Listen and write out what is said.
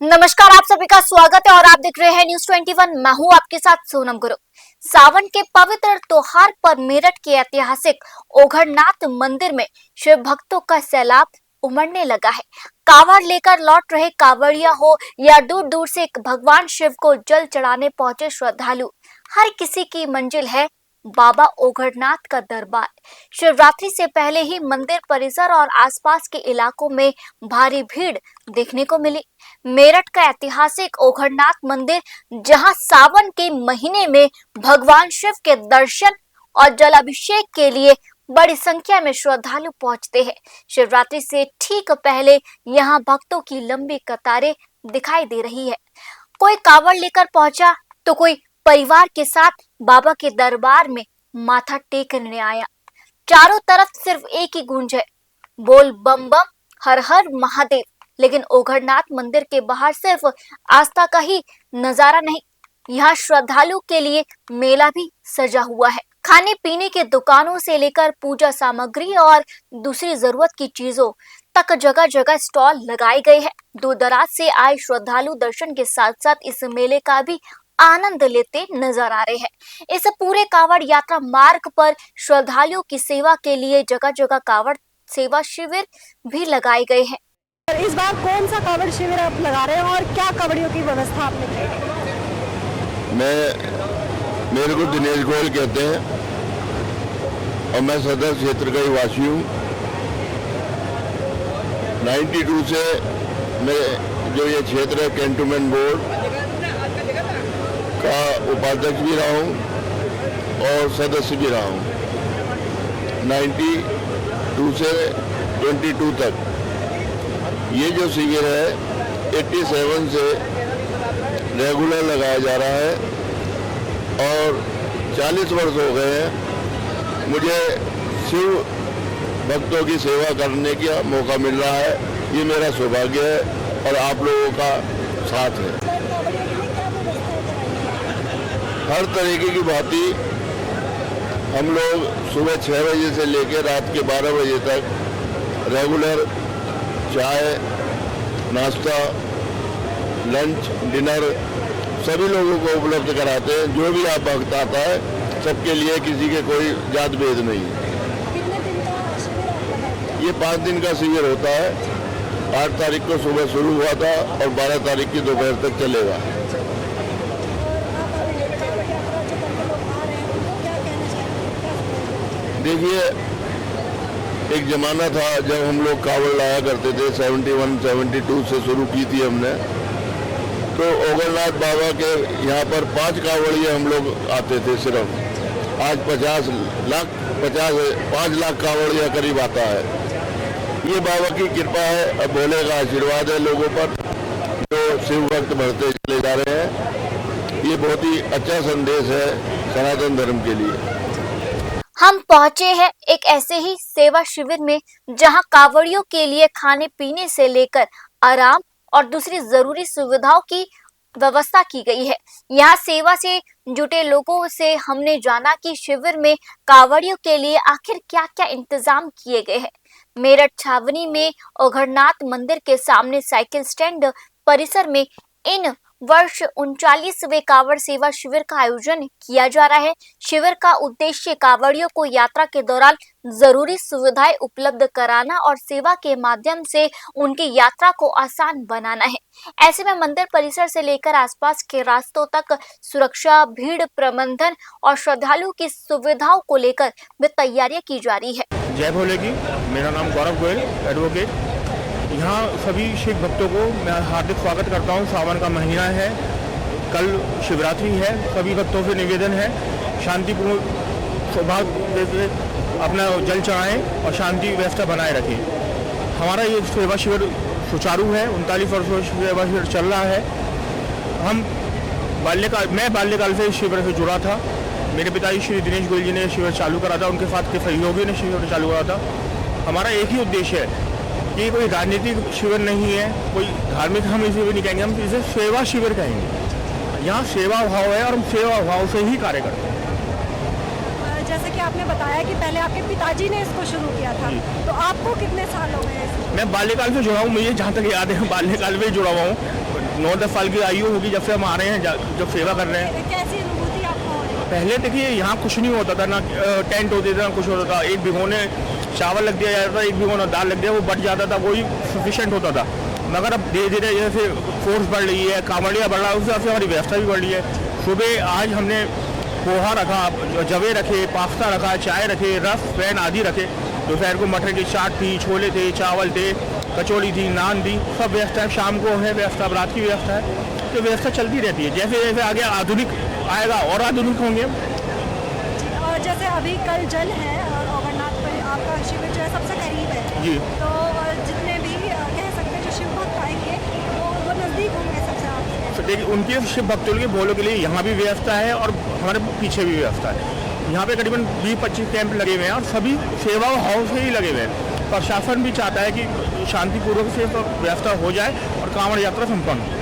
नमस्कार, आप सभी का स्वागत है और आप देख रहे हैं न्यूज 21। मैं हूं आपके साथ सोनम गुरु। सावन के पवित्र त्योहार पर मेरठ के ऐतिहासिक ओघड़नाथ मंदिर में शिव भक्तों का सैलाब उमड़ने लगा है। कांवड़ लेकर लौट रहे कांवड़िया हो या दूर दूर से भगवान शिव को जल चढ़ाने पहुंचे श्रद्धालु, हर किसी की मंजिल है बाबा ओघड़नाथ का दरबार। शिवरात्रि से पहले ही मंदिर परिसर और आसपास के इलाकों में भारी भीड़ देखने को मिली। मेरठ का ऐतिहासिक ओघड़नाथ मंदिर, जहां सावन के महीने में भगवान शिव के दर्शन और जलाभिषेक के लिए बड़ी संख्या में श्रद्धालु पहुंचते हैं। शिवरात्रि से ठीक पहले यहां भक्तों की लंबी कतारें दिखाई दे रही है। कोई कांवड़ लेकर पहुंचा तो कोई परिवार के साथ बाबा के दरबार में माथा टेकने आया। चारों तरफ सिर्फ एक ही गूंज है, बोल बम बम हर हर महादेव। लेकिन ओघड़नाथ मंदिर के बाहर सिर्फ आस्था का ही नजारा नहीं, यहाँ श्रद्धालु के लिए मेला भी सजा हुआ है। खाने पीने के दुकानों से लेकर पूजा सामग्री और दूसरी जरूरत की चीजों तक जगह जगह स्टॉल लगाए गए हैं। दूर दराज से आए श्रद्धालु दर्शन के साथ साथ इस मेले का भी आनंद लेते नजर आ रहे हैं। इस पूरे कांवड़ यात्रा मार्ग पर श्रद्धालुओं की सेवा के लिए जगह जगह कांवड़ सेवा शिविर भी लगाए गए हैं। इस बार कौन सा कांवड़ शिविर आप लगा रहे हैं और क्या कांवड़ियों की व्यवस्था आपने की है? मेरे को दिनेश गोयल कहते हैं और मैं सदर क्षेत्र का ही वासी हूँ। 92 से मैं जो ये क्षेत्र है कैंटोनमेंट बोर्ड का उपाध्यक्ष भी रहा हूँ और सदस्य भी रहा हूँ। 92 से 22 तक ये जो शिविर है 87 से रेगुलर लगाया जा रहा है और 40 वर्ष हो गए हैं। मुझे शिव भक्तों की सेवा करने का मौका मिल रहा है, ये मेरा सौभाग्य है और आप लोगों का साथ है। हर तरीके की भांति हम लोग सुबह 6 बजे से लेकर रात के 12 बजे तक रेगुलर चाय, नाश्ता, लंच, डिनर सभी लोगों को उपलब्ध कराते हैं। जो भी आप भक्त आता है सबके लिए, किसी के कोई जात भेद नहीं। कितने दिन का शिविर है? ये 5 दिन का शिविर होता है। 8 तारीख को सुबह शुरू हुआ था और 12 तारीख की दोपहर तक चलेगा। देखिए, एक जमाना था जब हम लोग कांवड़ लाया करते थे। 71-72 से शुरू की थी हमने। तो ओघड़नाथ बाबा के यहाँ पर 5 कांवड़िए हम लोग आते थे सिर्फ। आज 5 लाख कांवड़िया करीब आता है। ये बाबा की कृपा है और भोले का आशीर्वाद है लोगों पर, जो शिव भक्त बढ़ते चले जा रहे हैं। ये बहुत ही अच्छा संदेश है सनातन धर्म के लिए। हम पहुंचे हैं एक ऐसे ही सेवा शिविर में, जहां कांवड़ियों के लिए खाने पीने से लेकर आराम और दूसरी जरूरी सुविधाओं की व्यवस्था की गई है। यहाँ सेवा से जुटे लोगों से हमने जाना कि शिविर में कांवड़ियों के लिए आखिर क्या क्या इंतजाम किए गए हैं। मेरठ छावनी में ओघड़नाथ मंदिर के सामने साइकिल स्टैंड परिसर में इन वर्ष 39वें कांवड़ सेवा शिविर का आयोजन किया जा रहा है। शिविर का उद्देश्य कांवड़ियों को यात्रा के दौरान जरूरी सुविधाएं उपलब्ध कराना और सेवा के माध्यम से उनकी यात्रा को आसान बनाना है। ऐसे में मंदिर परिसर से लेकर आसपास के रास्तों तक सुरक्षा, भीड़ प्रबंधन और श्रद्धालुओं की सुविधाओं को लेकर भी तैयारियां की जा रही है। जय भोले की। मेरा नाम गौरव गोयल, एडवोकेट। यहाँ सभी शिव भक्तों को मैं हार्दिक स्वागत करता हूँ। सावन का महीना है, कल शिवरात्रि है। सभी भक्तों से निवेदन है शांतिपूर्ण सौभाग्य से अपना जल चढ़ाएं और शांति व्यवस्था बनाए रखें। हमारा ये सेवा शिविर सुचारू है। 39 वर्षों से सेवा शिविर चल रहा है। मैं बाल्यकाल से इस शिविर से जुड़ा था। मेरे पिताजी श्री दिनेश गोयल जी ने शिविर चालू करा था, उनके साथ के सहयोगियों ने शिविर चालू करा था। हमारा एक ही उद्देश्य है कि कोई राजनीतिक शिविर नहीं है, कोई धार्मिक हम इसे भी नहीं कहेंगे, हम इसे सेवा शिविर कहेंगे। यहाँ सेवा भाव है और हम सेवा भाव से ही कार्य करते हैं। जैसे कि आपने बताया कि पहले आपके पिताजी ने इसको शुरू किया था, तो आपको कितने साल हो गए? मैं बाल्यकाल से जुड़ा हूँ। मुझे जहाँ तक याद है बाल्यकाल में जुड़ा हुआ हूँ। 9-10 साल की आयु होगी जब से हम आ रहे हैं, जब सेवा कर रहे हैं। कैसी अनुभूति आपको हो रही है? पहले देखिए यहाँ कुछ नहीं होता था, ना टेंट होते थे ना कुछ होता था। एक भिगोने चावल लग दिया जाता था, एक भिगोना दाल लग दिया, वो बच जाता था, वही सफिशेंट होता था। मगर अब धीरे धीरे जैसे फोर्स बढ़ रही है, कांवड़िया बढ़ रहा है, उस हिसाब से हमारी व्यवस्था भी बढ़ रही है। सुबह आज हमने पोहा रखा, जवे रखे, पास्ता रखा, चाय रखे, रस फैन आदि रखे। दोपहर को मटर की चाट थी, छोले थे, चावल थे, कचौड़ी थी, नान थी, सब व्यवस्था है। शाम को है व्यवस्था, रात की व्यवस्था है, तो व्यवस्था चलती रहती है। जैसे जैसे आगे आधुनिक आएगा और आधुनिक होंगे। और जैसे अभी कल जल है और अमरनाथ पर आपका शिविर जो है सबसे करीब है जी। तो जितने भी कह सकते हैं जो शिव भक्त आएंगे वो नज़दीक होंगे सबसे आपसे। तो देखिए उनके शिव भक्तों के बोलों के लिए यहाँ भी व्यवस्था है और हमारे पीछे भी व्यवस्था है। यहाँ पे करीबन 20-25 कैंप लगे हुए हैं और सभी सेवा हाउस से ही लगे हुए हैं। प्रशासन भी चाहता है कि शांतिपूर्वक से व्यवस्था हो जाए और कांवड़ यात्रा संपन्न हो।